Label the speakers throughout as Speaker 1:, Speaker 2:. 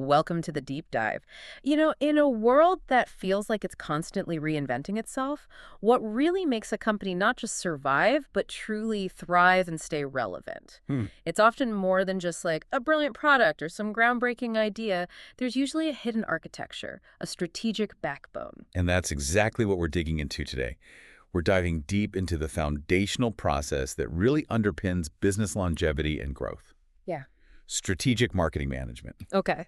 Speaker 1: Welcome to the deep dive. In a world that feels like it's constantly reinventing itself, what really makes a company not just survive, but truly thrive and stay relevant?
Speaker 2: Hmm.
Speaker 1: It's often more than just like a brilliant product or some groundbreaking idea. There's usually a hidden architecture, a strategic backbone.
Speaker 2: And that's exactly what we're digging into today. We're diving deep into the foundational process that really underpins business longevity and growth.
Speaker 1: Yeah.
Speaker 2: Strategic marketing management.
Speaker 1: Okay.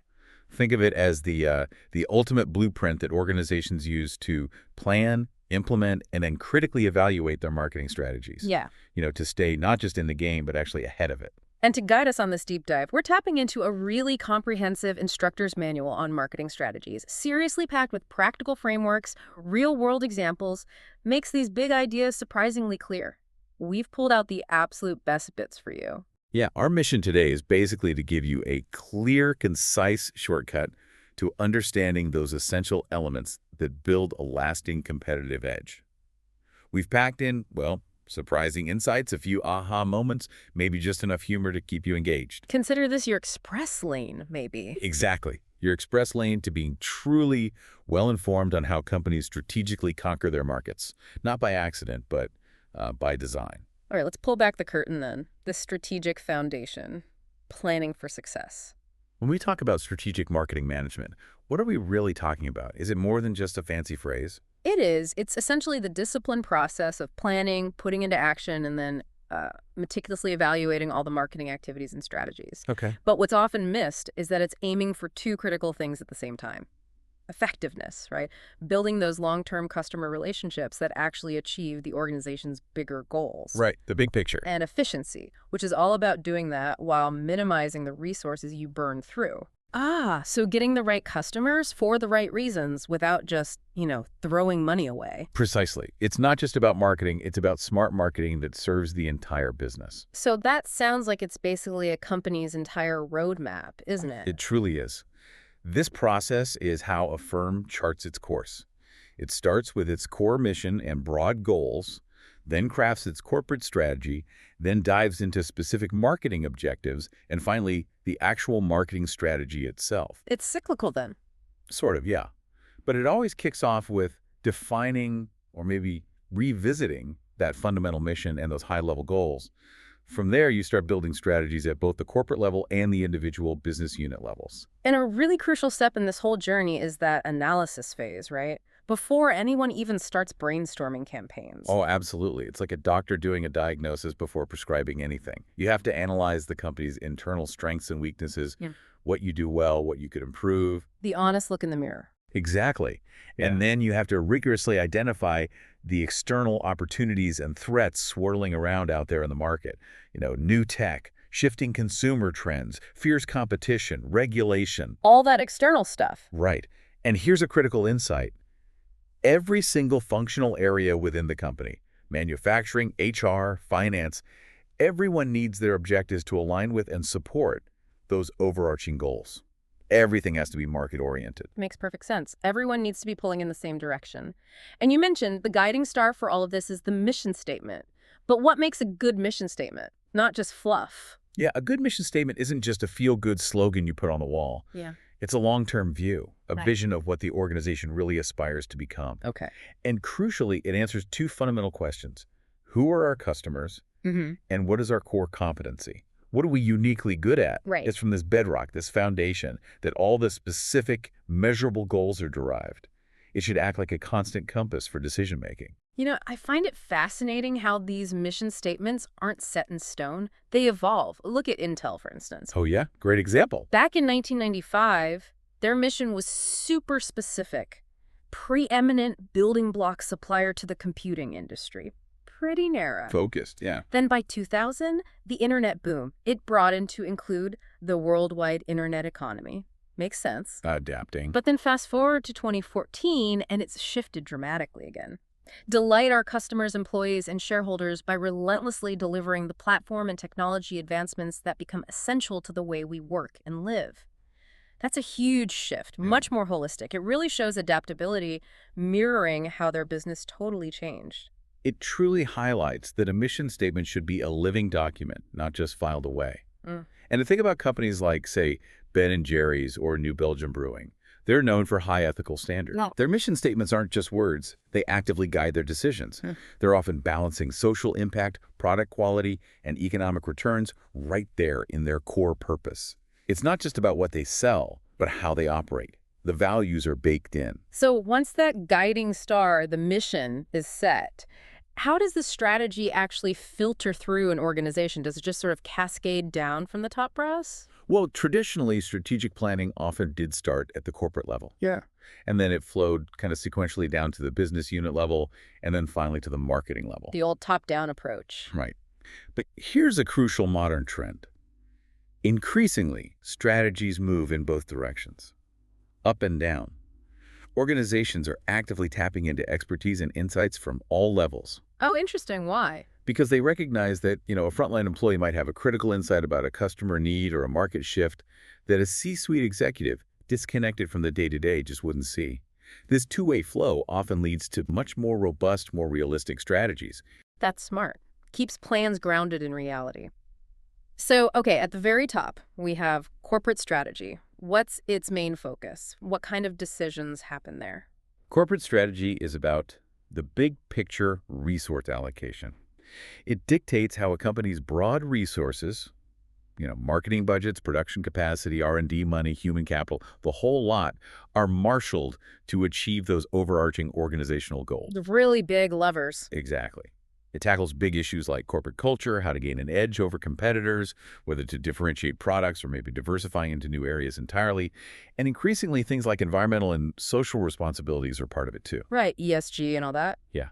Speaker 2: Think of it as the ultimate blueprint that organizations use to plan, implement, and then critically evaluate their marketing strategies.
Speaker 1: Yeah.
Speaker 2: To stay not just in the game, but actually ahead of it.
Speaker 1: And to guide us on this deep dive, we're tapping into a really comprehensive instructor's manual on marketing strategies, seriously packed with practical frameworks, real-world examples, makes these big ideas surprisingly clear. We've pulled out the absolute best bits for you.
Speaker 2: Yeah, our mission today is basically to give you a clear, concise shortcut to understanding those essential elements that build a lasting competitive edge. We've packed in, well, surprising insights, a few aha moments, maybe just enough humor to keep you engaged.
Speaker 1: Consider this your express lane, maybe.
Speaker 2: Exactly. Your express lane to being truly well-informed on how companies strategically conquer their markets. Not by accident, but by design.
Speaker 1: All right, let's pull back the curtain then. The strategic foundation, planning for success.
Speaker 2: When we talk about strategic marketing management, what are we really talking about? Is it more than just a fancy phrase?
Speaker 1: It is. It's essentially the disciplined process of planning, putting into action, and then meticulously evaluating all the marketing activities and strategies.
Speaker 2: Okay.
Speaker 1: But what's often missed is that it's aiming for two critical things at the same time. Effectiveness, right? Building those long-term customer relationships that actually achieve the organization's bigger goals.
Speaker 2: Right, the big picture.
Speaker 1: And efficiency, which is all about doing that while minimizing the resources you burn through. So getting the right customers for the right reasons without just, throwing money away.
Speaker 2: Precisely. It's not just about marketing, it's about smart marketing that serves the entire business.
Speaker 1: So that sounds like it's basically a company's entire roadmap, isn't it?
Speaker 2: It truly is. This process is how a firm charts its course. It starts with its core mission and broad goals, then crafts its corporate strategy, then dives into specific marketing objectives, and finally, the actual marketing strategy itself.
Speaker 1: It's cyclical then.
Speaker 2: Sort of, yeah. But it always kicks off with defining or maybe revisiting that fundamental mission and those high-level goals. From there, you start building strategies at both the corporate level and the individual business unit levels.
Speaker 1: And a really crucial step in this whole journey is that analysis phase, right? Before anyone even starts brainstorming campaigns.
Speaker 2: Oh, absolutely. It's like a doctor doing a diagnosis before prescribing anything. You have to analyze the company's internal strengths and weaknesses, what you do well, what you could improve.
Speaker 1: The honest look in the mirror.
Speaker 2: Exactly. And then you have to rigorously identify the external opportunities and threats swirling around out there in the market. New tech, shifting consumer trends, fierce competition, regulation.
Speaker 1: All that external stuff.
Speaker 2: Right. And here's a critical insight. Every single functional area within the company, manufacturing, HR, finance, everyone needs their objectives to align with and support those overarching goals. Everything has to be market-oriented.
Speaker 1: Makes perfect sense. Everyone needs to be pulling in the same direction. And you mentioned the guiding star for all of this is the mission statement. But what makes a good mission statement? Not just fluff.
Speaker 2: Yeah, a good mission statement isn't just a feel-good slogan you put on the wall.
Speaker 1: Yeah.
Speaker 2: It's a long-term view, a
Speaker 1: Right.
Speaker 2: vision of what the organization really aspires to become.
Speaker 1: Okay.
Speaker 2: And crucially, it answers two fundamental questions. Who are our customers? And what is our core competency? What are we uniquely good at?
Speaker 1: Right.
Speaker 2: It's from this bedrock, this foundation, that all the specific, measurable goals are derived. It should act like a constant compass for decision-making.
Speaker 1: I find it fascinating how these mission statements aren't set in stone. They evolve. Look at Intel, for instance.
Speaker 2: Oh yeah? Great example.
Speaker 1: Back in 1995, their mission was super specific. Preeminent building block supplier to the computing industry. Pretty narrow.
Speaker 2: Focused, yeah.
Speaker 1: Then by 2000, the internet boom. It broadened to include the worldwide internet economy. Makes sense.
Speaker 2: Adapting.
Speaker 1: But then fast forward to 2014, and it's shifted dramatically again. Delight our customers, employees, and shareholders by relentlessly delivering the platform and technology advancements that become essential to the way we work and live. That's a huge shift, much more holistic. It really shows adaptability, mirroring how their business totally changed.
Speaker 2: It truly highlights that a mission statement should be a living document, not just filed away. And to think about companies like, say, Ben& Jerry's or New Belgium Brewing. They're known for high ethical standards.
Speaker 1: No.
Speaker 2: Their mission statements aren't just words. They actively guide their decisions. They're often balancing social impact, product quality, and economic returns right there in their core purpose. It's not just about what they sell, but how they operate. The values are baked in.
Speaker 1: So once that guiding star, the mission, is set, how does the strategy actually filter through an organization? Does it just sort of cascade down from the top brass?
Speaker 2: Well, traditionally, strategic planning often did start at the corporate level. Yeah. And then it flowed kind of sequentially down to the business unit level, and then finally to the marketing level.
Speaker 1: The old top-down approach.
Speaker 2: Right. But here's a crucial modern trend. Increasingly, strategies move in both directions, up and down. Organizations are actively tapping into expertise and insights from all levels
Speaker 1: Oh, interesting. Why?
Speaker 2: because they recognize that, a frontline employee might have a critical insight about a customer need or a market shift that a C-suite executive disconnected from the day-to-day just wouldn't see. This two-way flow often leads to much more robust, more realistic strategies.
Speaker 1: That's smart. Keeps plans grounded in reality. So, okay, at the very top, we have corporate strategy. What's its main focus? What kind of decisions happen there?
Speaker 2: Corporate strategy is about the big picture resource allocation. It dictates how a company's broad resources, marketing budgets, production capacity, R&D money, human capital, the whole lot, are marshaled to achieve those overarching organizational goals.
Speaker 1: The really big levers.
Speaker 2: Exactly. It tackles big issues like corporate culture, how to gain an edge over competitors, whether to differentiate products or maybe diversifying into new areas entirely. And increasingly, things like environmental and social responsibilities are part of it too.
Speaker 1: Right, ESG and all that.
Speaker 2: Yeah.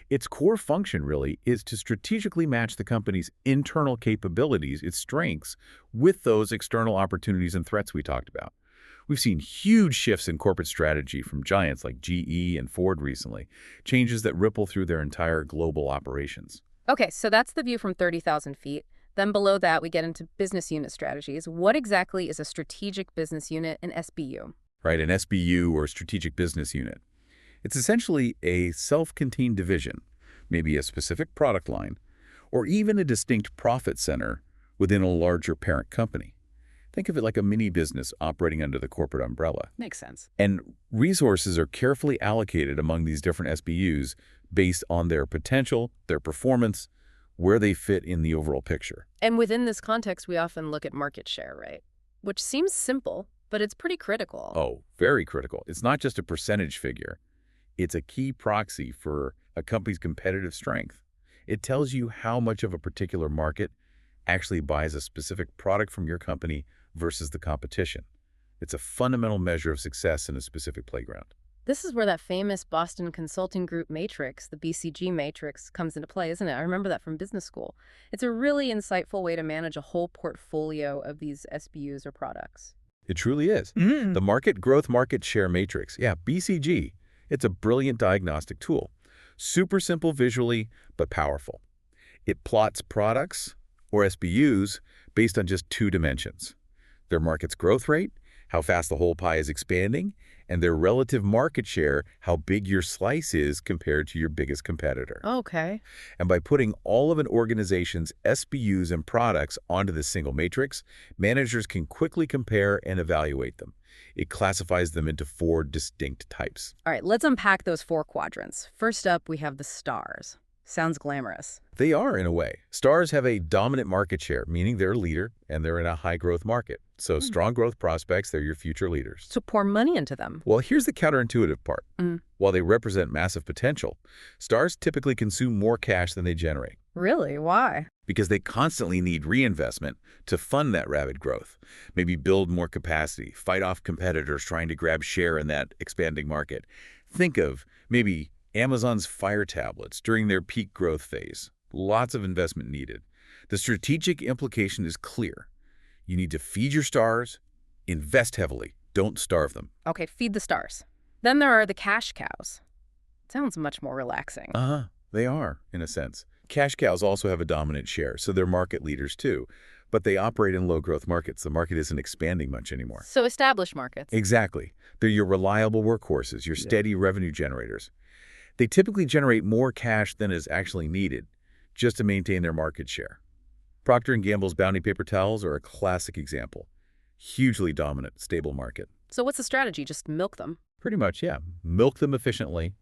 Speaker 2: Its core function, really, is to strategically match the company's internal capabilities, its strengths, with those external opportunities and threats we talked about. We've seen huge shifts in corporate strategy from giants like GE and Ford recently, changes that ripple through their entire global operations.
Speaker 1: Okay, so that's the view from 30,000 feet. Then below that, we get into business unit strategies. What exactly is a strategic business unit, an SBU?
Speaker 2: Right, an SBU or strategic business unit. It's essentially a self-contained division, maybe a specific product line, or even a distinct profit center within a larger parent company. Think of it like a mini business operating under the corporate umbrella.
Speaker 1: Makes sense.
Speaker 2: And resources are carefully allocated among these different SBUs based on their potential, their performance, where they fit in the overall picture.
Speaker 1: And within this context, we often look at market share, right? Which seems simple, but it's pretty critical.
Speaker 2: Oh, very critical. It's not just a percentage figure. It's a key proxy for a company's competitive strength. It tells you how much of a particular market actually buys a specific product from your company versus the competition. It's a fundamental measure of success in a specific playground.
Speaker 1: This is where that famous Boston Consulting Group matrix, the BCG matrix, comes into play, isn't it? I remember that from business school. It's a really insightful way to manage a whole portfolio of these SBUs or products.
Speaker 2: It truly is. The Market Growth Market Share Matrix, BCG, it's a brilliant diagnostic tool. Super simple visually, but powerful. It plots products, or SBUs, based on just two dimensions: their market's growth rate, how fast the whole pie is expanding, and their relative market share, how big your slice is compared to your biggest competitor.
Speaker 1: Okay.
Speaker 2: And by putting all of an organization's SBUs and products onto this single matrix, managers can quickly compare and evaluate them. It classifies them into 4 distinct types.
Speaker 1: All right, let's unpack those 4 quadrants. First up, we have the stars. Sounds glamorous.
Speaker 2: They are, in a way. Stars have a dominant market share, meaning they're a leader and they're in a high-growth market. So strong growth prospects, they're your future leaders.
Speaker 1: So pour money into them.
Speaker 2: Well, here's the counterintuitive part. While they represent massive potential, stars typically consume more cash than they generate.
Speaker 1: Really? Why?
Speaker 2: Because they constantly need reinvestment to fund that rapid growth. Maybe build more capacity, fight off competitors trying to grab share in that expanding market. Think of maybe Amazon's Fire tablets during their peak growth phase. Lots of investment needed. The strategic implication is clear. You need to feed your stars, invest heavily, don't starve them.
Speaker 1: Okay, feed the stars. Then there are the cash cows. Sounds much more relaxing.
Speaker 2: They are, in a sense. Cash cows also have a dominant share, so they're market leaders too. But they operate in low-growth markets. The market isn't expanding much anymore.
Speaker 1: So established markets.
Speaker 2: Exactly. They're your reliable workhorses, your steady revenue generators. They typically generate more cash than is actually needed just to maintain their market share. Procter & Gamble's Bounty paper towels are a classic example. Hugely dominant, stable market.
Speaker 1: So what's the strategy? Just milk them?
Speaker 2: Pretty much, yeah. Milk them efficiently.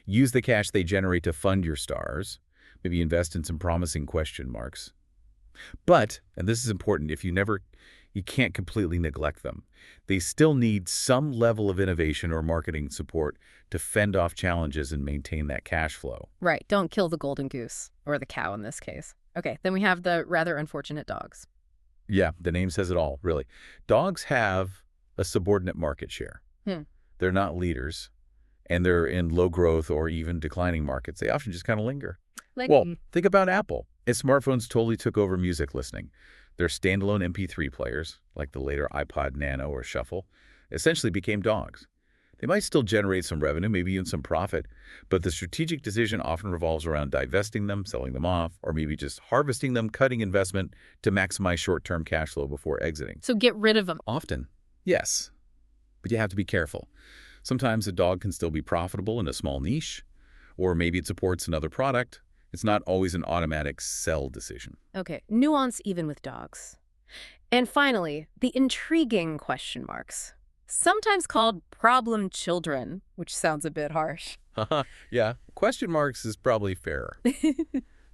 Speaker 2: Use the cash they generate to fund your stars. Maybe invest in some promising question marks. But, and this is important, you can't completely neglect them. They still need some level of innovation or marketing support to fend off challenges and maintain that cash flow.
Speaker 1: Right, don't kill the golden goose, or the cow in this case. Okay, then we have the rather unfortunate dogs.
Speaker 2: Yeah, the name says it all, really. Dogs have a subordinate market share.
Speaker 1: Hmm.
Speaker 2: They're not leaders, and they're in low growth or even declining markets. They often just kind of linger.
Speaker 1: Like,
Speaker 2: Well, think about Apple. Its smartphones totally took over music listening. Their standalone MP3 players, like the later iPod Nano or Shuffle, essentially became dogs. They might still generate some revenue, maybe even some profit, but the strategic decision often revolves around divesting them, selling them off, or maybe just harvesting them, cutting investment to maximize short-term cash flow before exiting.
Speaker 1: so get rid of them.
Speaker 2: Often, yes, but you have to be careful. Sometimes a dog can still be profitable in a small niche, or maybe it supports another product. It's not always an automatic sell decision.
Speaker 1: Okay, nuance even with dogs. And finally, the intriguing question marks. Sometimes called problem children, which sounds a bit harsh.
Speaker 2: Haha, yeah, question marks is probably fairer.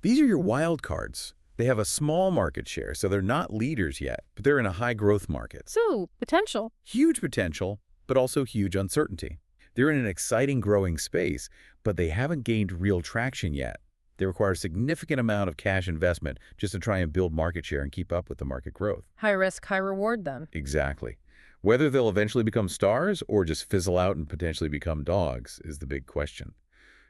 Speaker 2: These are your wild cards. They have a small market share, so they're not leaders yet, but they're in a high-growth market.
Speaker 1: So, potential.
Speaker 2: Huge potential, but also huge uncertainty. They're in an exciting growing space, but they haven't gained real traction yet. They require a significant amount of cash investment just to try and build market share and keep up with the market growth.
Speaker 1: High risk, high reward then.
Speaker 2: Exactly. Whether they'll eventually become stars or just fizzle out and potentially become dogs is the big question.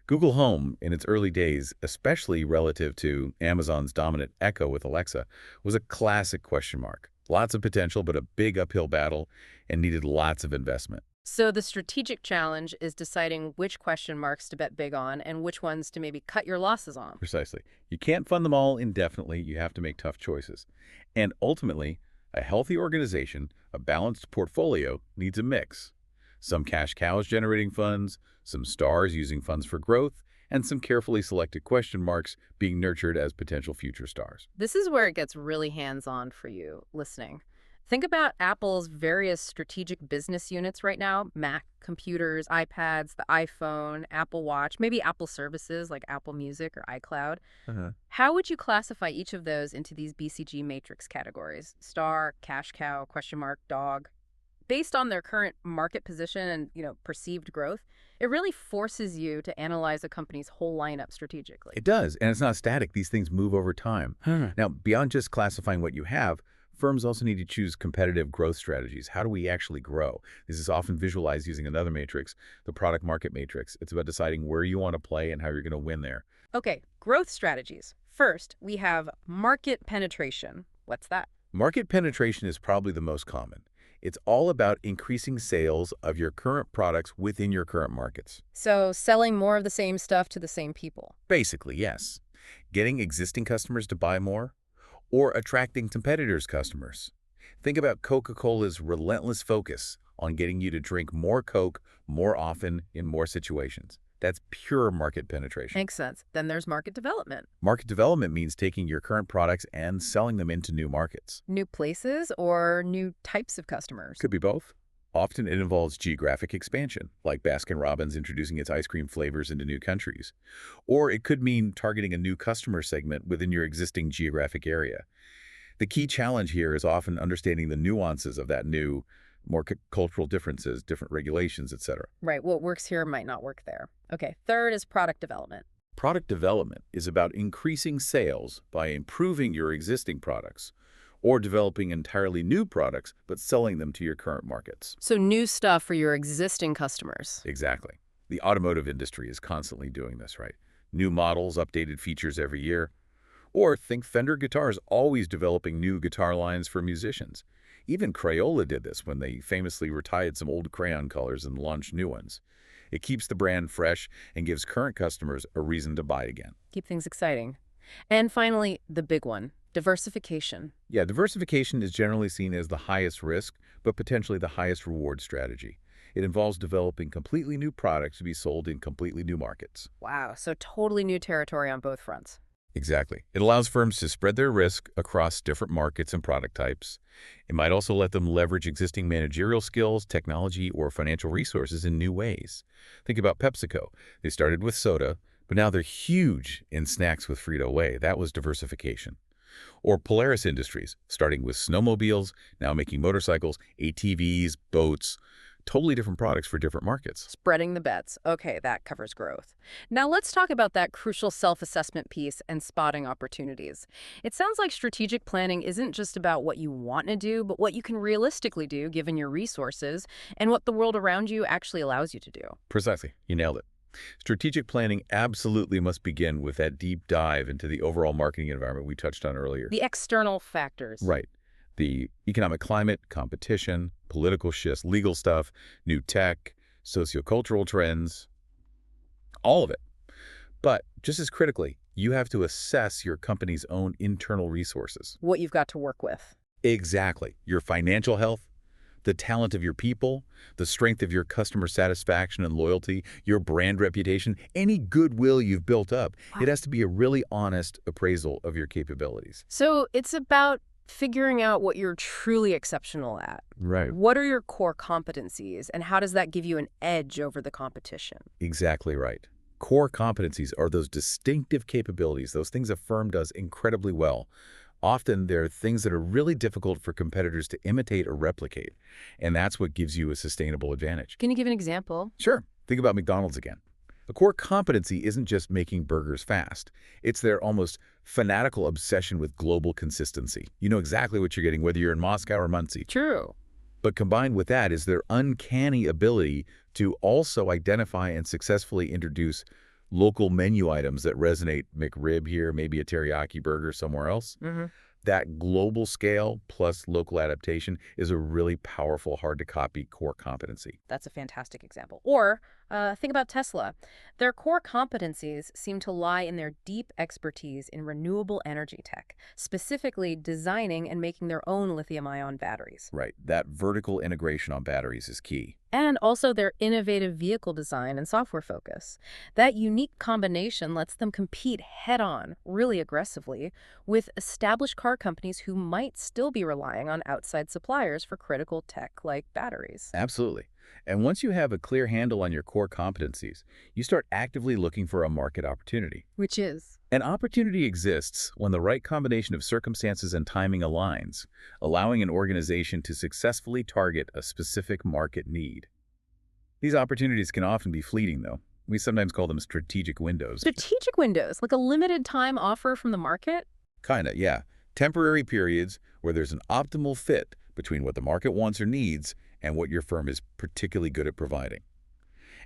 Speaker 2: Google Home, in its early days, especially relative to Amazon's dominant Echo with Alexa, was a classic question mark. Lots of potential, but a big uphill battle and needed lots of investment.
Speaker 1: So the strategic challenge is deciding which question marks to bet big on and which ones to maybe cut your losses on.
Speaker 2: Precisely. You can't fund them all indefinitely. You have to make tough choices. And ultimately, a healthy organization, a balanced portfolio, needs a mix. Some cash cows generating funds, some stars using funds for growth, and some carefully selected question marks being nurtured as potential future stars.
Speaker 1: This is where it gets really hands-on for you listening. Think about Apple's various strategic business units right now: Mac computers, iPads, the iPhone, Apple Watch, maybe Apple services like Apple Music or iCloud.
Speaker 2: Uh-huh.
Speaker 1: How would you classify each of those into these BCG matrix categories? Star, cash cow, question mark, dog. Based on their current market position and, perceived growth, it really forces you to analyze a company's whole lineup strategically.
Speaker 2: It does, and it's not static. These things move over time. Now, beyond just classifying what you have, firms also need to choose competitive growth strategies. How do we actually grow? This is often visualized using another matrix, the product market matrix. It's about deciding where you want to play and how you're going to win there.
Speaker 1: Okay, growth strategies. First, we have market penetration. What's that?
Speaker 2: Market penetration is probably the most common. It's all about increasing sales of your current products within your current markets.
Speaker 1: So, selling more of the same stuff to the same people.
Speaker 2: Basically, yes. Getting existing customers to buy more or attracting competitors' customers. Think about Coca-Cola's relentless focus on getting you to drink more Coke more often in more situations. That's pure market penetration.
Speaker 1: Makes sense. Then there's market development.
Speaker 2: Market development means taking your current products and selling them into new markets.
Speaker 1: New places or new types of customers.
Speaker 2: Could be both. Often it involves geographic expansion, like Baskin-Robbins introducing its ice cream flavors into new countries. Or it could mean targeting a new customer segment within your existing geographic area. The key challenge here is often understanding the nuances of that new, more cultural differences, different regulations, etc.
Speaker 1: Right, what works here might not work there. Okay, third is product development.
Speaker 2: Product development is about increasing sales by improving your existing products or developing entirely new products but selling them to your current markets.
Speaker 1: So new stuff for your existing customers.
Speaker 2: Exactly. The automotive industry is constantly doing this, right? New models, updated features every year. Or think Fender guitars always developing new guitar lines for musicians. Even Crayola did this when they famously retired some old crayon colors and launched new ones. It keeps the brand fresh and gives current customers a reason to buy again.
Speaker 1: Keep things exciting. And finally, the big one, diversification.
Speaker 2: Yeah, diversification is generally seen as the highest risk, but potentially the highest reward strategy. It involves developing completely new products to be sold in completely new markets.
Speaker 1: Wow, so totally new territory on both fronts.
Speaker 2: Exactly. It allows firms to spread their risk across different markets and product types. It might also let them leverage existing managerial skills, technology, or financial resources in new ways. Think about PepsiCo. They started with soda, but now they're huge in snacks with Frito-Lay. That was diversification. Or Polaris Industries, starting with snowmobiles, now making motorcycles, ATVs, boats, totally different products for different markets.
Speaker 1: Spreading the bets. Okay, that covers growth. Now let's talk about that crucial self-assessment piece and spotting opportunities. It sounds like strategic planning isn't just about what you want to do, but what you can realistically do given your resources and what the world around you actually allows you to do.
Speaker 2: Precisely. You nailed it. Strategic planning absolutely must begin with that deep dive into the overall marketing environment we touched on earlier.
Speaker 1: The external factors.
Speaker 2: Right. The economic climate, competition, political shifts, legal stuff, new tech, sociocultural trends, all of it. But just as critically, you have to assess your company's own internal resources.
Speaker 1: What you've got to work with.
Speaker 2: Exactly. Your financial health, the talent of your people, the strength of your customer satisfaction and loyalty, your brand reputation, any goodwill you've built up.
Speaker 1: Wow.
Speaker 2: It has to be a really honest appraisal of your capabilities.
Speaker 1: So it's about figuring out what you're truly exceptional at.
Speaker 2: Right.
Speaker 1: What are your core competencies, and how does that give you an edge over the competition?
Speaker 2: Exactly right. Core competencies are those distinctive capabilities, those things a firm does incredibly well. Often they're things that are really difficult for competitors to imitate or replicate, and that's what gives you a sustainable advantage.
Speaker 1: Can you give an example?
Speaker 2: Sure. Think about McDonald's again. A core competency isn't just making burgers fast. It's their almost fanatical obsession with global consistency. You know exactly what you're getting, whether you're in Moscow or Muncie.
Speaker 1: True.
Speaker 2: But combined with that is their uncanny ability to also identify and successfully introduce local menu items that resonate. McRib here, maybe a teriyaki burger somewhere else.
Speaker 1: Hmm.
Speaker 2: That global scale plus local adaptation is a really powerful, hard-to-copy core competency.
Speaker 1: That's a fantastic example. Or think about Tesla. Their core competencies seem to lie in their deep expertise in renewable energy tech, specifically designing and making their own lithium-ion batteries.
Speaker 2: Right. That vertical integration on batteries is key.
Speaker 1: And also their innovative vehicle design and software focus. That unique combination lets them compete head-on, really aggressively, with established car companies who might still be relying on outside suppliers for critical tech like batteries.
Speaker 2: Absolutely. And once you have a clear handle on your core competencies, you start actively looking for a market opportunity.
Speaker 1: Which is?
Speaker 2: An opportunity exists when the right combination of circumstances and timing aligns, allowing an organization to successfully target a specific market need. These opportunities can often be fleeting, though. We sometimes call them strategic windows.
Speaker 1: Strategic windows, like a limited time offer from the market?
Speaker 2: Kinda, yeah. Temporary periods where there's an optimal fit between what the market wants or needs and what your firm is particularly good at providing.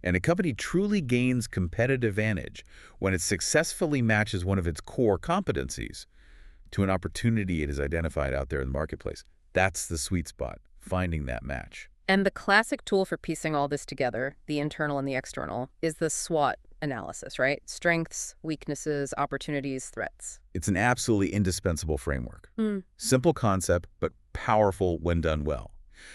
Speaker 2: And a company truly gains competitive advantage when it successfully matches one of its core competencies to an opportunity it has identified out there in the marketplace. That's the sweet spot, finding that match.
Speaker 1: And the classic tool for piecing all this together, the internal and the external, is the SWOT analysis, right? Strengths, weaknesses, opportunities, threats.
Speaker 2: It's an absolutely indispensable framework.
Speaker 1: Mm.
Speaker 2: Simple concept, but powerful when done well.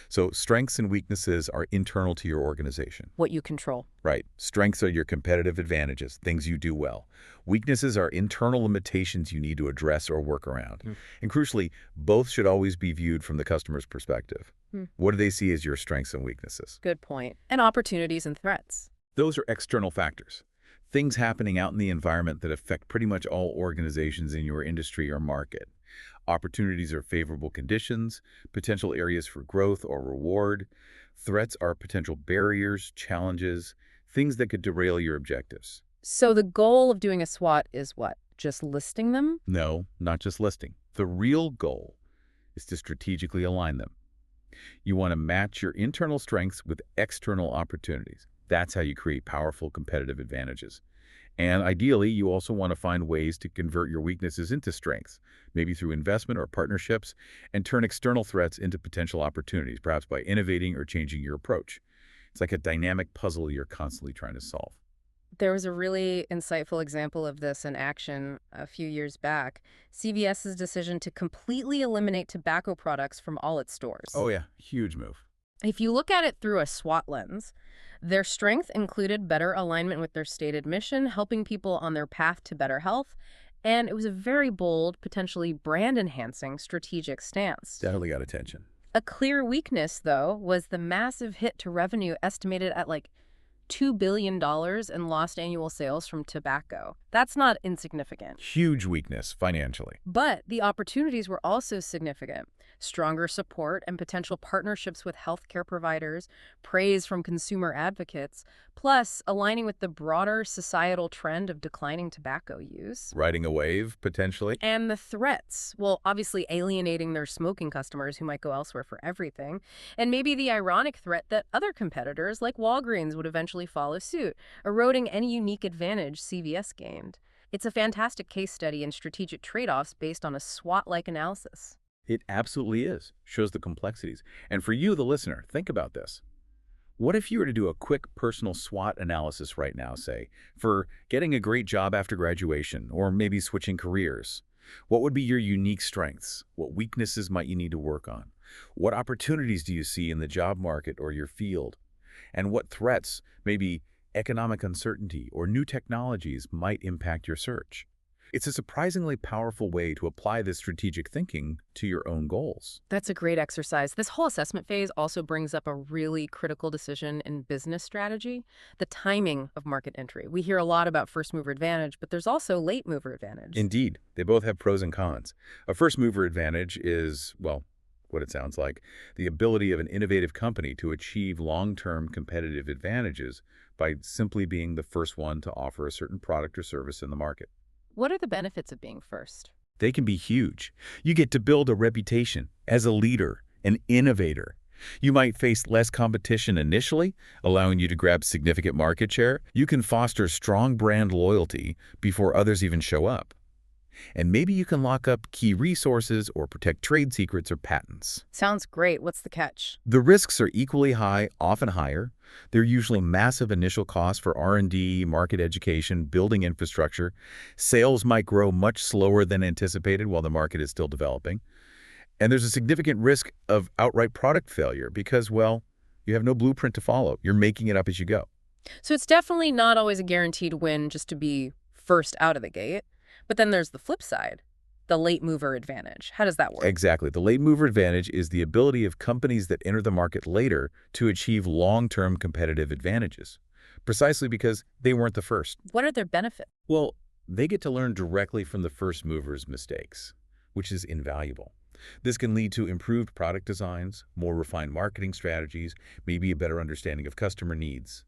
Speaker 2: So strengths and weaknesses are internal to your organization.
Speaker 1: What you control.
Speaker 2: Right. Strengths are your competitive advantages, things you do well. Weaknesses are internal limitations you need to address or work around. And crucially, both should always be viewed from the customer's perspective. What do they see as your strengths and weaknesses?
Speaker 1: Good point. And opportunities and threats.
Speaker 2: Those are external factors. Things happening out in the environment that affect pretty much all organizations in your industry or market. Opportunities are favorable conditions, potential areas for growth or reward. Threats are potential barriers, challenges, things that could derail your objectives.
Speaker 1: So the goal of doing a SWOT is what? Just listing them?
Speaker 2: No, not just listing. The real goal is to strategically align them. You want to match your internal strengths with external opportunities. That's how you create powerful competitive advantages. And ideally, you also want to find ways to convert your weaknesses into strengths, maybe through investment or partnerships, and turn external threats into potential opportunities, perhaps by innovating or changing your approach. It's like a dynamic puzzle you're constantly trying to solve.
Speaker 1: There was a really insightful example of this in action a few years back. CVS's decision to completely eliminate tobacco products from all its stores.
Speaker 2: Oh yeah, huge move.
Speaker 1: If you look at it through a SWOT lens, their strength included better alignment with their stated mission, helping people on their path to better health, And it was a very bold, potentially brand-enhancing strategic stance.
Speaker 2: Definitely got attention.
Speaker 1: A clear weakness, though, was the massive hit to revenue estimated at like $2 billion in lost annual sales from tobacco. That's not insignificant.
Speaker 2: Huge weakness financially.
Speaker 1: But the opportunities were also significant. Stronger support and potential partnerships with healthcare providers, praise from consumer advocates, plus aligning with the broader societal trend of declining tobacco use.
Speaker 2: Riding a wave, potentially.
Speaker 1: And the threats, well, obviously alienating their smoking customers who might go elsewhere for everything, and maybe the ironic threat that other competitors like Walgreens would eventually follow suit, eroding any unique advantage CVS gained. It's a fantastic case study in strategic trade-offs based on a SWOT-like analysis.
Speaker 2: It absolutely is. Shows the complexities. And for you, the listener, think about this. What if you were to do a quick personal SWOT analysis right now, say, for getting a great job after graduation, or maybe switching careers? What would be your unique strengths? What weaknesses might you need to work on? What opportunities do you see in the job market or your field? And what threats, maybe economic uncertainty or new technologies, might impact your search? It's a surprisingly powerful way to apply this strategic thinking to your own goals.
Speaker 1: That's a great exercise. This whole assessment phase also brings up a really critical decision in business strategy, the timing of market entry. We hear a lot about first mover advantage, but there's also late mover advantage.
Speaker 2: Indeed, they both have pros and cons. A first mover advantage is, well, what it sounds like, the ability of an innovative company to achieve long-term competitive advantages by simply being the first one to offer a certain product or service in the market.
Speaker 1: What are the benefits of being first?
Speaker 2: They can be huge. You get to build a reputation as a leader, an innovator. You might face less competition initially, allowing you to grab significant market share. You can foster strong brand loyalty before others even show up. And maybe you can lock up key resources or protect trade secrets or patents.
Speaker 1: Sounds great. What's the catch?
Speaker 2: The risks are equally high, often higher. They're usually massive initial costs for R&D, market education, building infrastructure. Sales might grow much slower than anticipated while the market is still developing. And there's a significant risk of outright product failure because, well, you have no blueprint to follow. You're making it up as you go.
Speaker 1: So it's definitely not always a guaranteed win just to be first out of the gate. But then there's the flip side, the late mover advantage. How does that work?
Speaker 2: Exactly. The late mover advantage is the ability of companies that enter the market later to achieve long-term competitive advantages, precisely because they weren't the first.
Speaker 1: What are their benefits?
Speaker 2: Well, they get to learn directly from the first mover's mistakes, which is invaluable. This can lead to improved product designs, more refined marketing strategies, maybe a better understanding of customer needs.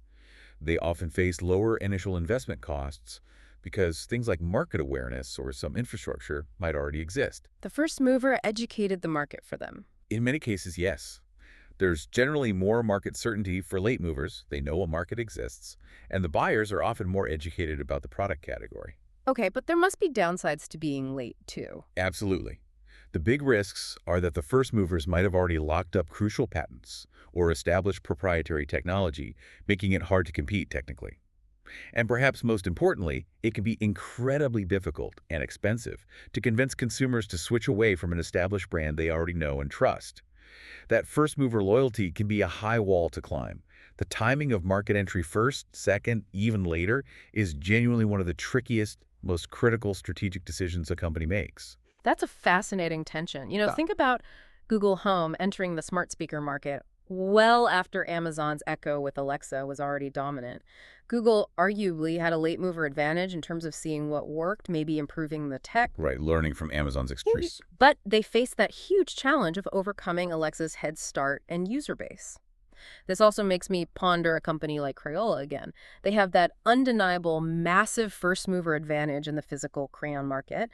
Speaker 2: They often face lower initial investment costs, because things like market awareness or some infrastructure might already exist.
Speaker 1: The first mover educated the market for them.
Speaker 2: In many cases, yes. There's generally more market certainty for late movers. They know a market exists, and the buyers are often more educated about the product category.
Speaker 1: Okay, but there must be downsides to being late, too.
Speaker 2: Absolutely. The big risks are that the first movers might have already locked up crucial patents or established proprietary technology, making it hard to compete technically. And perhaps most importantly, it can be incredibly difficult and expensive to convince consumers to switch away from an established brand they already know and trust. That first mover loyalty can be a high wall to climb. The timing of market entry first, second, even later is genuinely one of the trickiest, most critical strategic decisions a company makes.
Speaker 1: That's a fascinating tension. Think about Google Home entering the smart speaker market well after Amazon's Echo with Alexa was already dominant. Google arguably had a late mover advantage in terms of seeing what worked, maybe improving the tech.
Speaker 2: Right, learning from Amazon's experience.
Speaker 1: But they faced that huge challenge of overcoming Alexa's head start and user base. This also makes me ponder a company like Crayola again. They have that undeniable, massive first mover advantage in the physical crayon market.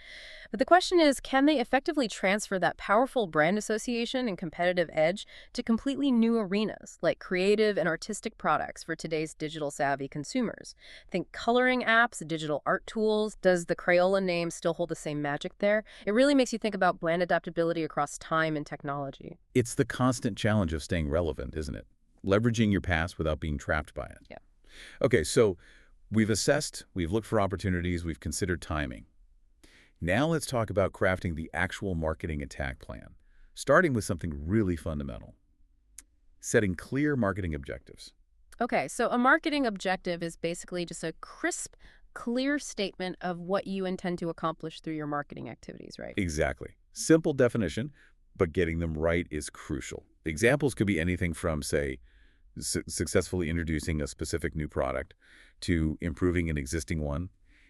Speaker 1: But the question is, can they effectively transfer that powerful brand association and competitive edge to completely new arenas, like creative and artistic products for today's digital-savvy consumers? Think coloring apps, digital art tools. Does the Crayola name still hold the same magic there? It really makes you think about brand adaptability across time and technology.
Speaker 2: It's the constant challenge of staying relevant, isn't it? Leveraging your past without being trapped by it.
Speaker 1: Yeah.
Speaker 2: Okay, so we've assessed, we've looked for opportunities, we've considered timing. Now let's talk about crafting the actual marketing attack plan, starting with something really fundamental: setting clear marketing objectives.
Speaker 1: Okay, so a marketing objective is basically just a crisp Clear statement of what you intend to accomplish through your marketing activities, right?
Speaker 2: Exactly. Simple definition, but getting them right is crucial. Examples could be anything from, say, successfully introducing a specific new product to improving an existing one,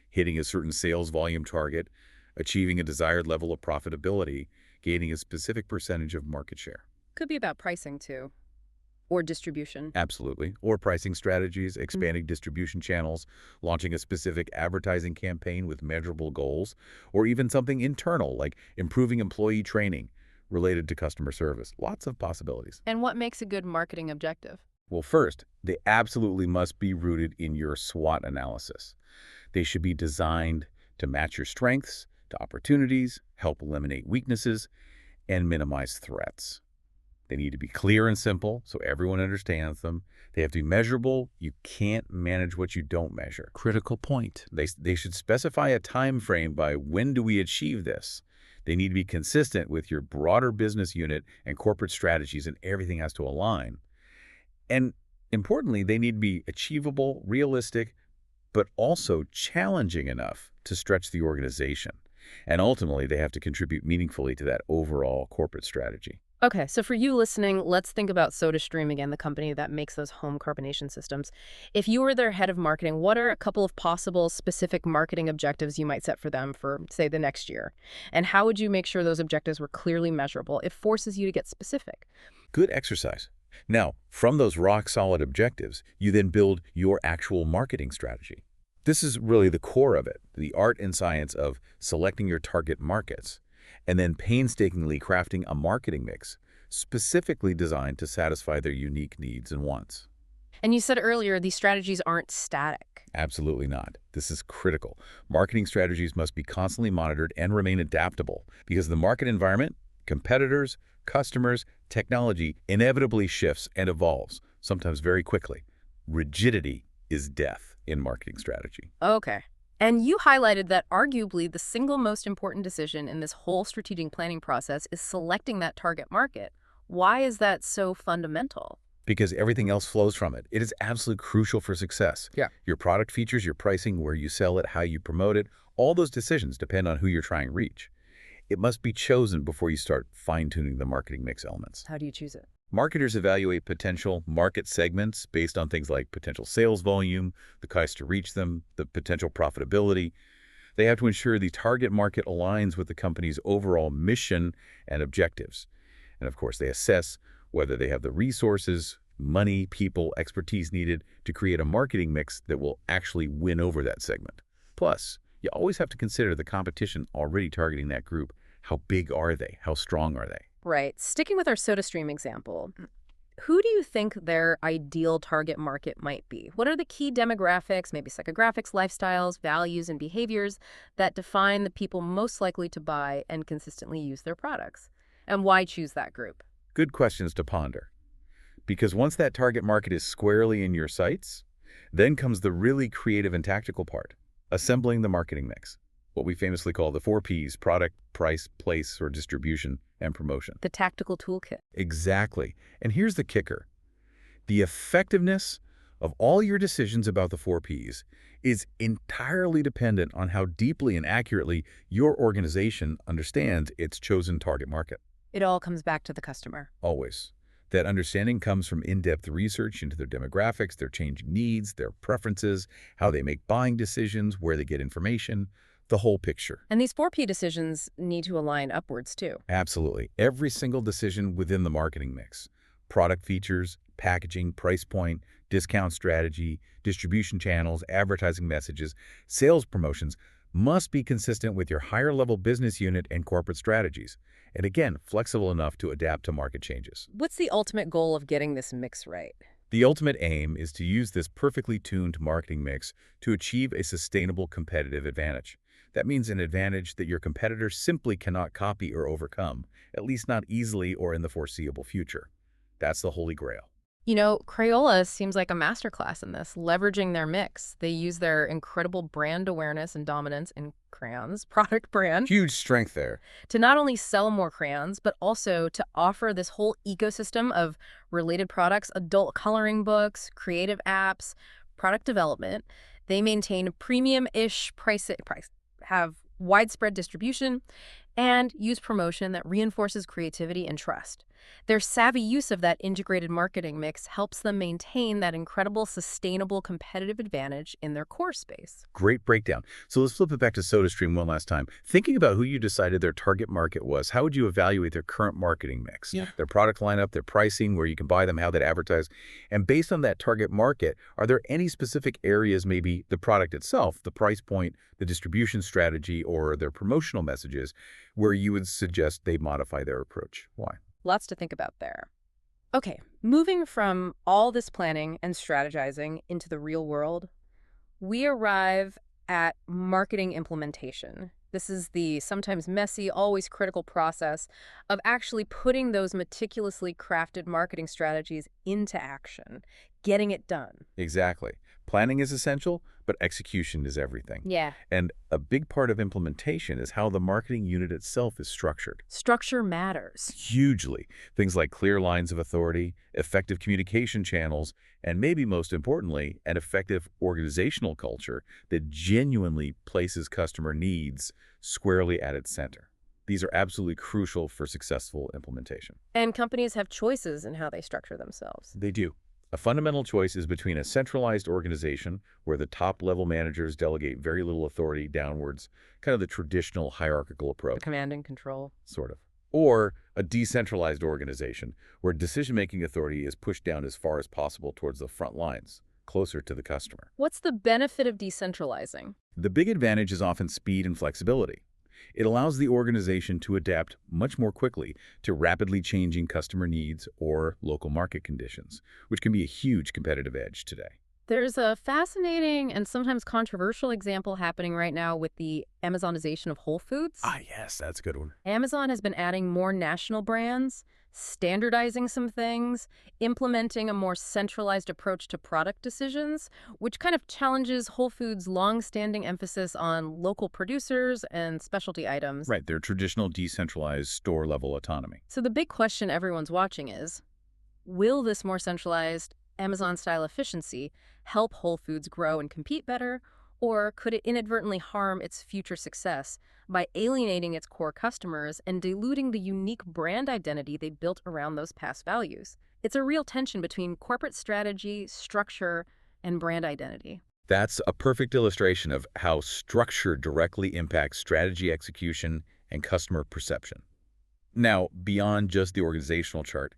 Speaker 2: hitting a certain sales volume target, achieving a desired level of profitability, gaining a specific percentage of market share.
Speaker 1: Could be about pricing too, or distribution.
Speaker 2: Absolutely. Or pricing strategies,
Speaker 1: Mm.
Speaker 2: expanding distribution channels, launching a specific advertising campaign with measurable goals, or even something internal like improving employee training related to customer service. Lots of possibilities.
Speaker 1: And what makes a good marketing objective?
Speaker 2: Well, first, they absolutely must be rooted in your SWOT analysis. They should be designed to match your strengths to opportunities, help eliminate weaknesses, and minimize threats. They need to be clear and simple so everyone understands them. They have to be measurable. You can't manage what you don't measure.
Speaker 3: Critical point.
Speaker 2: They should specify a time frame by when do we achieve this. They need to be consistent with your broader business unit and corporate strategies, and everything has to align. And importantly, they need to be achievable, realistic, but also challenging enough to stretch the organization. And ultimately, they have to contribute meaningfully to that overall corporate strategy.
Speaker 1: Okay, so for you listening, let's think about SodaStream again, the company that makes those home carbonation systems. If you were their head of marketing, what are a couple of possible specific marketing objectives you might set for them for, say, the next year? And how would you make sure those objectives were clearly measurable? It forces you to get specific.
Speaker 2: Good exercise. Now, from those rock-solid objectives, you then build your actual marketing strategy. This is really the core of it, the art and science of selecting your target markets, and then painstakingly crafting a marketing mix specifically designed to satisfy their unique needs and wants.
Speaker 1: And you said earlier, these strategies aren't static.
Speaker 2: Absolutely not. This is critical. Marketing strategies must be constantly monitored and remain adaptable because the market environment, competitors, customers, technology inevitably shifts and evolves, sometimes very quickly. Rigidity is death in marketing strategy.
Speaker 1: Okay. And you highlighted that arguably the single most important decision in this whole strategic planning process is selecting that target market. Why is that so fundamental?
Speaker 2: Because everything else flows from it. It is absolutely crucial for success.
Speaker 3: Yeah.
Speaker 2: Your product features, your pricing, where you sell it, how you promote it, all those decisions depend on who you're trying to reach. It must be chosen before you start fine-tuning the marketing mix elements.
Speaker 1: How do you choose it?
Speaker 2: Marketers evaluate potential market segments based on things like potential sales volume, the cost to reach them, the potential profitability. They have to ensure the target market aligns with the company's overall mission and objectives. And of course, they assess whether they have the resources, money, people, expertise needed to create a marketing mix that will actually win over that segment. Plus, you always have to consider the competition already targeting that group. How big are they? How strong are they?
Speaker 1: Right. Sticking with our SodaStream example, who do you think their ideal target market might be? What are the key demographics, maybe psychographics, lifestyles, values, and behaviors that define the people most likely to buy and consistently use their products? And why choose that group?
Speaker 2: Good questions to ponder. Because once that target market is squarely in your sights, then comes the really creative and tactical part, assembling the marketing mix. What we famously call the 4Ps: product, price, place, or distribution, and promotion.
Speaker 1: The tactical toolkit.
Speaker 2: Exactly. And here's the kicker. The effectiveness of all your decisions about the 4Ps is entirely dependent on how deeply and accurately your organization understands its chosen target market.
Speaker 1: It all comes back to the customer.
Speaker 2: Always. That understanding comes from in-depth research into their demographics, their changing needs, their preferences, how they make buying decisions, where they get information, the whole picture.
Speaker 1: And these 4P decisions need to align upwards, too.
Speaker 2: Absolutely. Every single decision within the marketing mix. Product features, packaging, price point, discount strategy, distribution channels, advertising messages, sales promotions must be consistent with your higher-level business unit and corporate strategies. And again, flexible enough to adapt to market changes.
Speaker 1: What's the ultimate goal of getting this mix right?
Speaker 2: The ultimate aim is to use this perfectly tuned marketing mix to achieve a sustainable competitive advantage. That means an advantage that your competitors simply cannot copy or overcome, at least not easily or in the foreseeable future. That's the Holy Grail.
Speaker 1: You know, Crayola seems like a masterclass in this, leveraging their mix. They use their incredible brand awareness and dominance in crayons, product brand,
Speaker 3: Huge strength there.
Speaker 1: to not only sell more crayons, but also to offer this whole ecosystem of related products, adult coloring books, creative apps, product development. They maintain premium-ish price, have widespread distribution, and use promotion that reinforces creativity and trust. Their savvy use of that integrated marketing mix helps them maintain that incredible, sustainable competitive advantage in their core space.
Speaker 2: Great breakdown. So let's flip it back to SodaStream one last time. Thinking about who you decided their target market was, how would you evaluate their current marketing mix?
Speaker 3: Yeah.
Speaker 2: Their product lineup, their pricing, where you can buy them, how they advertise. And based on that target market, are there any specific areas, maybe the product itself, the price point, the distribution strategy, or their promotional messages, where you would suggest they modify their approach? Why?
Speaker 1: Lots to think about there. Okay, moving from all this planning and strategizing into the real world, we arrive at marketing implementation. This is the sometimes messy, always critical process of actually putting those meticulously crafted marketing strategies into action, getting it done.
Speaker 2: Exactly. Planning is essential, but execution is everything.
Speaker 1: Yeah.
Speaker 2: And a big part of implementation is how the marketing unit itself is structured.
Speaker 1: Structure matters.
Speaker 2: Hugely. Things like clear lines of authority, effective communication channels, and maybe most importantly, an effective organizational culture that genuinely places customer needs squarely at its center. These are absolutely crucial for successful implementation.
Speaker 1: And companies have choices in how they structure themselves.
Speaker 2: They do. A fundamental choice is between a centralized organization where the top-level managers delegate very little authority downwards, kind of the traditional hierarchical approach,
Speaker 1: Command and control.
Speaker 2: sort of, or a decentralized organization where decision-making authority is pushed down as far as possible towards the front lines, closer to the customer.
Speaker 1: What's the benefit of decentralizing?
Speaker 2: The big advantage is often speed and flexibility. It allows the organization to adapt much more quickly to rapidly changing customer needs or local market conditions, which can be a huge competitive edge today.
Speaker 1: There's a fascinating and sometimes controversial example happening right now with the Amazonization of Whole Foods.
Speaker 2: Yes, that's a good one.
Speaker 1: Amazon has been adding more national brands, standardizing some things, implementing a more centralized approach to product decisions, which kind of challenges Whole Foods' long-standing emphasis on local producers and specialty items.
Speaker 2: Right, their traditional decentralized store-level autonomy.
Speaker 1: So the big question everyone's watching is, will this more centralized Amazon-style efficiency help Whole Foods grow and compete better, or could it inadvertently harm its future success by alienating its core customers and diluting the unique brand identity they built around those past values? It's a real tension between corporate strategy, structure, and brand identity.
Speaker 2: That's a perfect illustration of how structure directly impacts strategy execution and customer perception. Now, beyond just the organizational chart,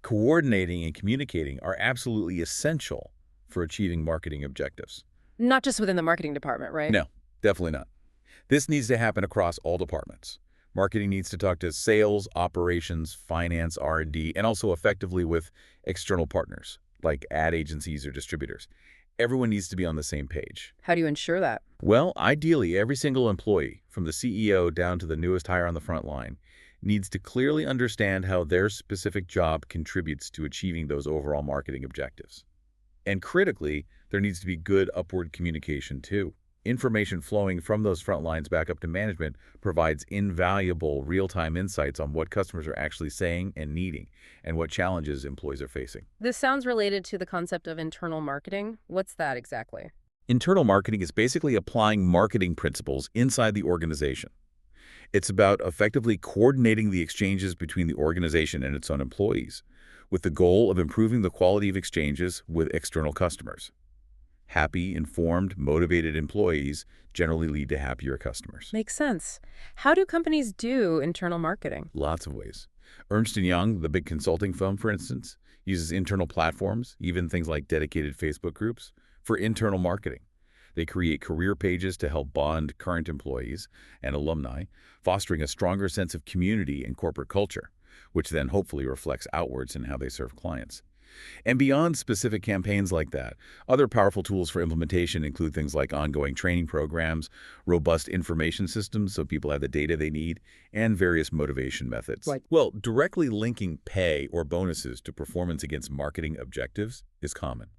Speaker 2: coordinating and communicating are absolutely essential for achieving marketing objectives.
Speaker 1: Not just within the marketing department, right?
Speaker 2: No, definitely not. This needs to happen across all departments. Marketing needs to talk to sales, operations, finance, R&D, and also effectively with external partners, like ad agencies or distributors. Everyone needs to be on the same page.
Speaker 1: How do you ensure that?
Speaker 2: Well, ideally, every single employee, from the CEO down to the newest hire on the front line, needs to clearly understand how their specific job contributes to achieving those overall marketing objectives. And critically, there needs to be good upward communication too. Information flowing from those front lines back up to management provides invaluable real-time insights on what customers are actually saying and needing, and what challenges employees are facing.
Speaker 1: This sounds related to the concept of internal marketing. What's that exactly?
Speaker 2: Internal marketing is basically applying marketing principles inside the organization. It's about effectively coordinating the exchanges between the organization and its own employees, with the goal of improving the quality of exchanges with external customers. Happy, informed, motivated employees generally lead to happier customers.
Speaker 1: Makes sense. How do companies do internal marketing?
Speaker 2: Lots of ways. Ernst & Young, the big consulting firm, for instance, uses internal platforms, even things like dedicated Facebook groups, for internal marketing. They create career pages to help bond current employees and alumni, fostering a stronger sense of community and corporate culture, which then hopefully reflects outwards in how they serve clients. And beyond specific campaigns like that, other powerful tools for implementation include things like ongoing training programs, robust information systems so people have the data they need, and various motivation methods.
Speaker 1: Right.
Speaker 2: Well, directly linking pay or bonuses to performance against marketing objectives is common.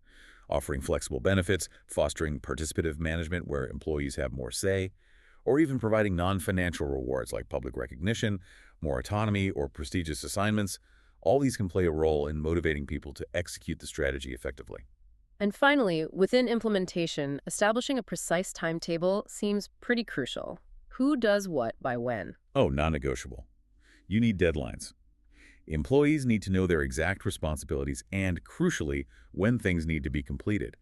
Speaker 2: Offering flexible benefits, fostering participative management where employees have more say, or even providing non-financial rewards like public recognition, more autonomy, or prestigious assignments. All these can play a role in motivating people to execute the strategy effectively.
Speaker 1: And finally, within implementation, establishing a precise timetable seems pretty crucial. Who does what by when?
Speaker 2: Oh, non-negotiable. You need deadlines. Employees need to know their exact responsibilities and, crucially, when things need to be completed.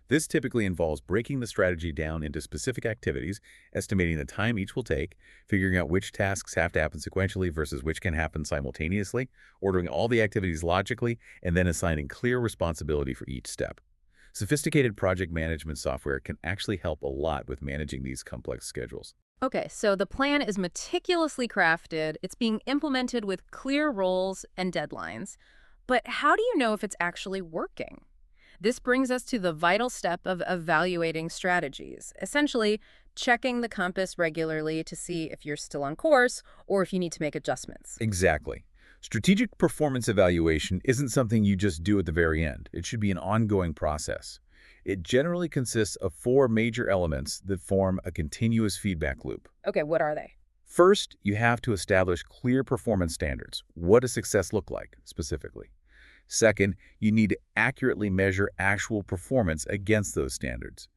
Speaker 2: This typically involves breaking the strategy down into specific activities, estimating the time each will take, figuring out which tasks have to happen sequentially versus which can happen simultaneously, ordering all the activities logically, and then assigning clear responsibility for each step. Sophisticated project management software can actually help a lot with managing these complex schedules.
Speaker 1: Okay, so the plan is meticulously crafted, it's being implemented with clear roles and deadlines. But how do you know if it's actually working? This brings us to the vital step of evaluating strategies, essentially checking the compass regularly to see if you're still on course or if you need to make adjustments.
Speaker 2: Exactly. Strategic performance evaluation isn't something you just do at the very end. It should be an ongoing process. It generally consists of four major elements that form a continuous feedback loop.
Speaker 1: Okay, what are they?
Speaker 2: First, you have to establish clear performance standards. What does success look like, specifically? Second, you need to accurately measure actual performance against those standards.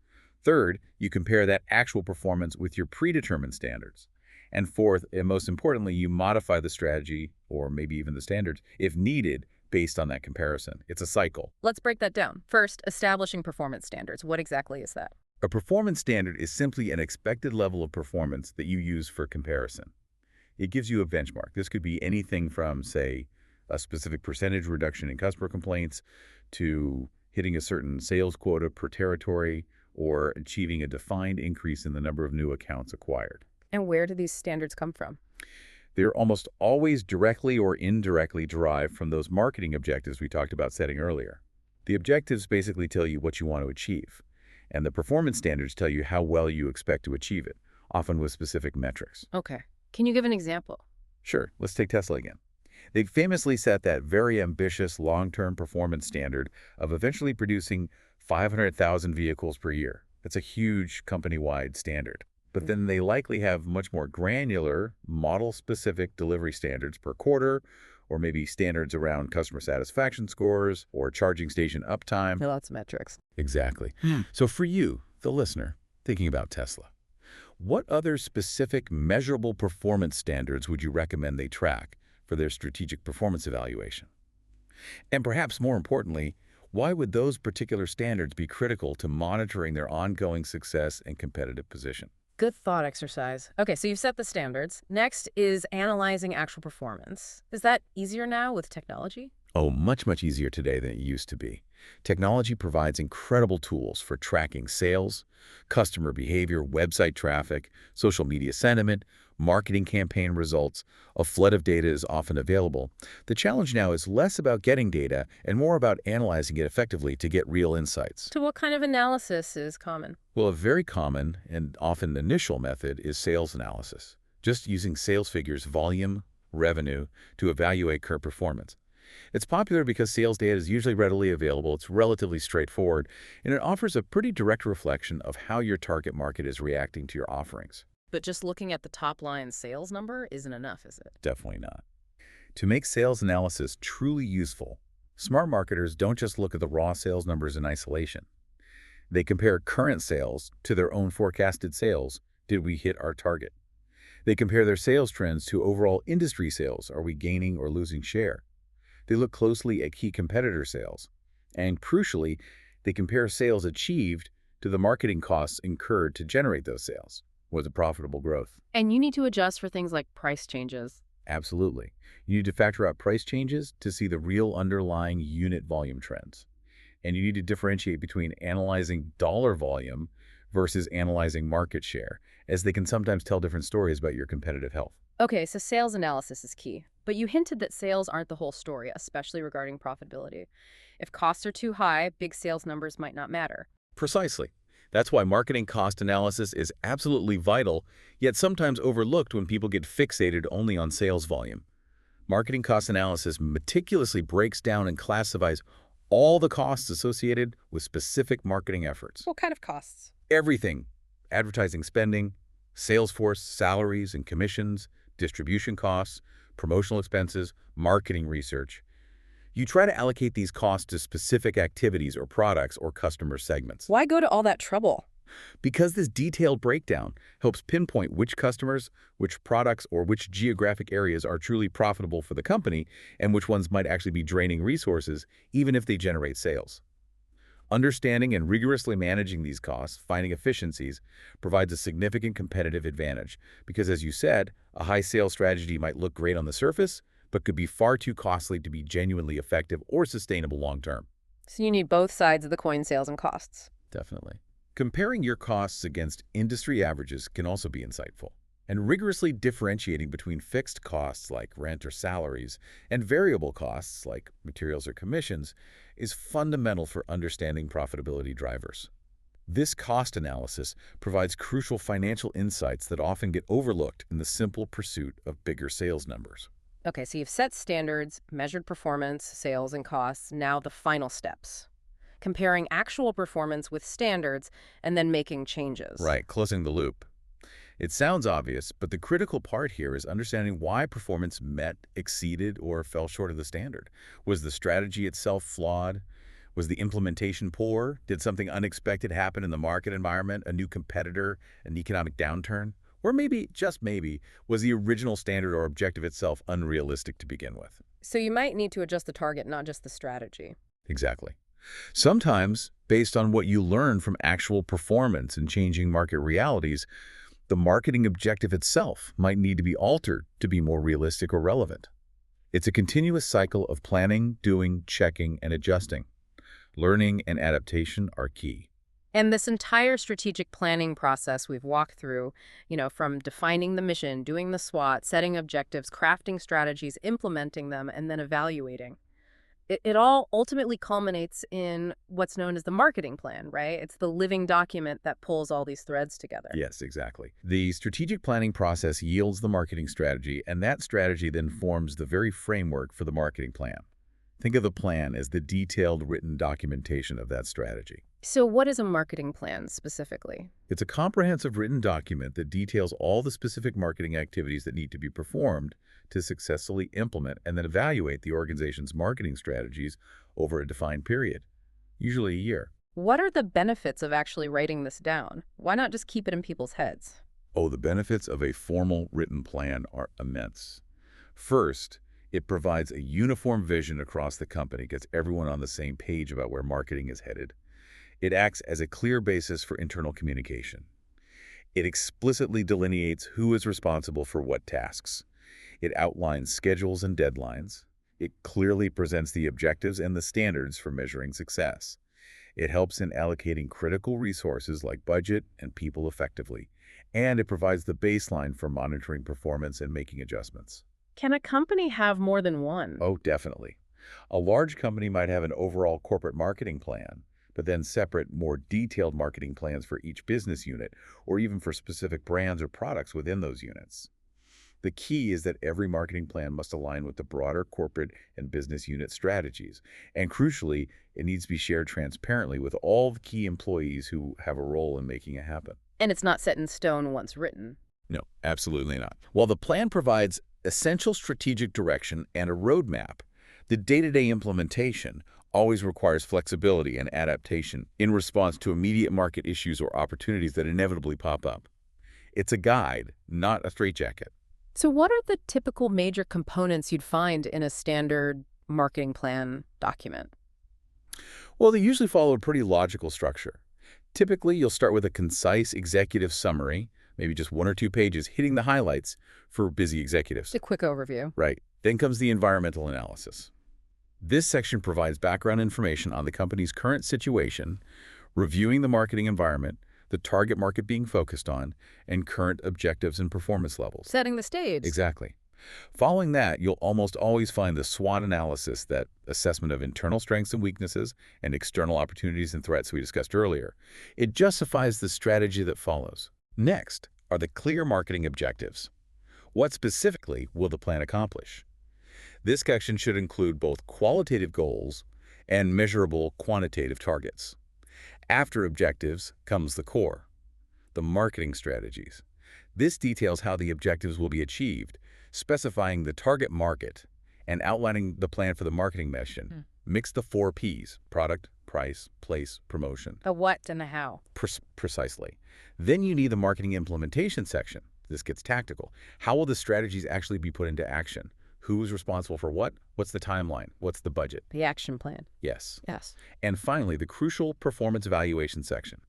Speaker 2: Third, you compare that actual performance with your predetermined standards. And fourth, and most importantly, you modify the strategy, or maybe even the standards, if needed, based on that comparison. It's a cycle.
Speaker 1: Let's break that down. First, establishing performance standards. What exactly is that?
Speaker 2: A performance standard is simply an expected level of performance that you use for comparison. It gives you a benchmark. This could be anything from, say, a specific percentage reduction in customer complaints to hitting a certain sales quota per territory or achieving a defined increase in the number of new accounts acquired.
Speaker 1: And where do these standards come from?
Speaker 2: They're almost always directly or indirectly derived from those marketing objectives we talked about setting earlier. The objectives basically tell you what you want to achieve, and the performance standards tell you how well you expect to achieve it, often with specific metrics.
Speaker 1: Okay. Can you give an example?
Speaker 2: Sure, let's take Tesla again. They famously set that very ambitious long-term performance standard of eventually producing 500,000 vehicles per year. That's a huge company-wide standard. But then they likely have much more granular, model-specific delivery standards per quarter, or maybe standards around customer satisfaction scores or charging station uptime.
Speaker 1: Lots of metrics.
Speaker 2: Exactly. So for you, the listener, thinking about Tesla, what other specific measurable performance standards would you recommend they track for their strategic performance evaluation? And perhaps more importantly, why would those particular standards be critical to monitoring their ongoing success and competitive position?
Speaker 1: Good thought exercise. Okay, so you've set the standards. Next is analyzing actual performance. Is that easier now with technology?
Speaker 2: Oh, much, much easier today than it used to be. Technology provides incredible tools for tracking sales, customer behavior, website traffic, social media sentiment, marketing campaign results. A flood of data is often available. The challenge now is less about getting data and more about analyzing it effectively to get real insights.
Speaker 1: So what kind of analysis is common?
Speaker 2: Well, a very common and often initial method is sales analysis, just using sales figures, volume, revenue, to evaluate current performance. It's popular because sales data is usually readily available, it's relatively straightforward, and it offers a pretty direct reflection of how your target market is reacting to your offerings.
Speaker 1: But just looking at the top line sales number isn't enough, is it?
Speaker 2: Definitely not. To make sales analysis truly useful, smart marketers don't just look at the raw sales numbers in isolation. They compare current sales to their own forecasted sales. Did we hit our target? They compare their sales trends to overall industry sales. Are we gaining or losing share? They look closely at key competitor sales. And crucially, they compare sales achieved to the marketing costs incurred to generate those sales. Was it profitable growth?
Speaker 1: And you need to adjust for things like price changes.
Speaker 2: Absolutely. You need to factor out price changes to see the real underlying unit volume trends. And you need to differentiate between analyzing dollar volume versus analyzing market share, as they can sometimes tell different stories about your competitive health.
Speaker 1: Okay, so sales analysis is key. But you hinted that sales aren't the whole story, especially regarding profitability. If costs are too high, big sales numbers might not matter.
Speaker 2: Precisely. That's why marketing cost analysis is absolutely vital, yet sometimes overlooked when people get fixated only on sales volume. Marketing cost analysis meticulously breaks down and classifies all the costs associated with specific marketing efforts.
Speaker 1: What kind of costs?
Speaker 2: Everything: advertising spending, sales force salaries and commissions, distribution costs, promotional expenses, marketing research. You try to allocate these costs to specific activities or products or customer segments.
Speaker 1: Why go to all that trouble?
Speaker 2: Because this detailed breakdown helps pinpoint which customers, which products, or which geographic areas are truly profitable for the company and which ones might actually be draining resources, even if they generate sales. Understanding and rigorously managing these costs, finding efficiencies, provides a significant competitive advantage because, as you said, a high sales strategy might look great on the surface, but could be far too costly to be genuinely effective or sustainable long term.
Speaker 1: So you need both sides of the coin, sales and costs.
Speaker 2: Definitely. Comparing your costs against industry averages can also be insightful. And rigorously differentiating between fixed costs like rent or salaries and variable costs like materials or commissions is fundamental for understanding profitability drivers. This cost analysis provides crucial financial insights that often get overlooked in the simple pursuit of bigger sales numbers.
Speaker 1: Okay, so you've set standards, measured performance, sales, and costs. Now the final steps. Comparing actual performance with standards and then making changes.
Speaker 2: Right, closing the loop. It sounds obvious, but the critical part here is understanding why performance met, exceeded, or fell short of the standard. Was the strategy itself flawed? Was the implementation poor? Did something unexpected happen in the market environment, a new competitor, an economic downturn? Or maybe, just maybe, was the original standard or objective itself unrealistic to begin with?
Speaker 1: So you might need to adjust the target, not just the strategy.
Speaker 2: Exactly. Sometimes, based on what you learn from actual performance and changing market realities, the marketing objective itself might need to be altered to be more realistic or relevant. It's a continuous cycle of planning, doing, checking, and adjusting. Learning and adaptation are key.
Speaker 1: And this entire strategic planning process we've walked through, from defining the mission, doing the SWOT, setting objectives, crafting strategies, implementing them, and then evaluating. It all ultimately culminates in what's known as the marketing plan, right? It's the living document that pulls all these threads together.
Speaker 2: Yes, exactly. The strategic planning process yields the marketing strategy, and that strategy then forms the very framework for the marketing plan. Think of the plan as the detailed written documentation of that strategy.
Speaker 1: So what is a marketing plan specifically?
Speaker 2: It's a comprehensive written document that details all the specific marketing activities that need to be performed to successfully implement and then evaluate the organization's marketing strategies over a defined period, usually a year.
Speaker 1: What are the benefits of actually writing this down? Why not just keep it in people's heads?
Speaker 2: Oh, the benefits of a formal written plan are immense. First, it provides a uniform vision across the company, gets everyone on the same page about where marketing is headed. It acts as a clear basis for internal communication. It explicitly delineates who is responsible for what tasks. It outlines schedules and deadlines. It clearly presents the objectives and the standards for measuring success. It helps in allocating critical resources like budget and people effectively. And it provides the baseline for monitoring performance and making adjustments.
Speaker 1: Can a company have more than one?
Speaker 2: Oh, definitely. A large company might have an overall corporate marketing plan, but then separate, more detailed marketing plans for each business unit, or even for specific brands or products within those units. The key is that every marketing plan must align with the broader corporate and business unit strategies. And crucially, it needs to be shared transparently with all the key employees who have a role in making it happen.
Speaker 1: And it's not set in stone once written.
Speaker 2: No, absolutely not. While the plan provides essential strategic direction and a roadmap, the day-to-day implementation always requires flexibility and adaptation in response to immediate market issues or opportunities that inevitably pop up. It's a guide, not a straitjacket.
Speaker 1: So what are the typical major components you'd find in a standard marketing plan document?
Speaker 2: Well, they usually follow a pretty logical structure. Typically, you'll start with a concise executive summary, maybe just 1 or 2 pages, hitting the highlights for busy executives.
Speaker 1: Just a quick overview.
Speaker 2: Right. Then comes the environmental analysis. This section provides background information on the company's current situation, reviewing the marketing environment, the target market being focused on, and current objectives and performance levels.
Speaker 1: Setting the stage.
Speaker 2: Exactly. Following that, you'll almost always find the SWOT analysis, that assessment of internal strengths and weaknesses and external opportunities and threats we discussed earlier. It justifies the strategy that follows. Next are the clear marketing objectives. What specifically will the plan accomplish? This section should include both qualitative goals and measurable quantitative targets. After objectives comes the core, the marketing strategies. This details how the objectives will be achieved, specifying the target market and outlining the plan for the marketing mission.
Speaker 1: Hmm.
Speaker 2: Mix the 4 Ps: product, price, place, promotion.
Speaker 1: The what and the how.
Speaker 2: Precisely. Then you need the marketing implementation section. This gets tactical. How will the strategies actually be put into action? Who's responsible for what? What's the timeline? What's the budget?
Speaker 1: The action plan.
Speaker 2: Yes.
Speaker 1: Yes.
Speaker 2: And finally, the crucial performance evaluation section.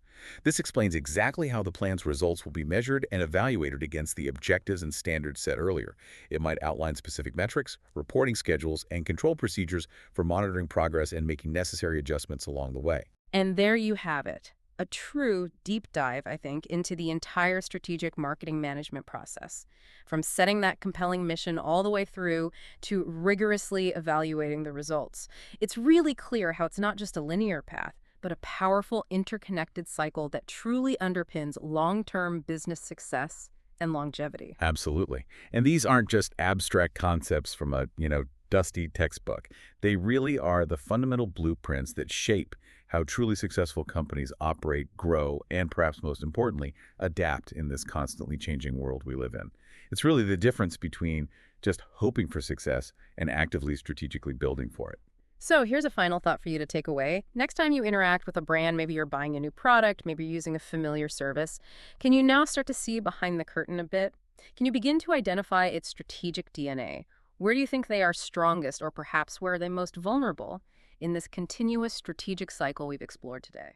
Speaker 2: This explains exactly how the plan's results will be measured and evaluated against the objectives and standards set earlier. It might outline specific metrics, reporting schedules, and control procedures for monitoring progress and making necessary adjustments along the way.
Speaker 1: And there you have it. A true deep dive, I think, into the entire strategic marketing management process, from setting that compelling mission all the way through to rigorously evaluating the results. It's really clear how it's not just a linear path, but a powerful interconnected cycle that truly underpins long-term business success and longevity.
Speaker 2: Absolutely. And these aren't just abstract concepts from a, dusty textbook. They really are the fundamental blueprints that shape how truly successful companies operate, grow, and perhaps most importantly, adapt in this constantly changing world we live in. It's really the difference between just hoping for success and actively strategically building for it.
Speaker 1: So here's a final thought for you to take away. Next time you interact with a brand, maybe you're buying a new product, maybe you're using a familiar service, can you now start to see behind the curtain a bit? Can you begin to identify its strategic DNA? Where do you think they are strongest, or perhaps where are they most vulnerable in this continuous strategic cycle we've explored today?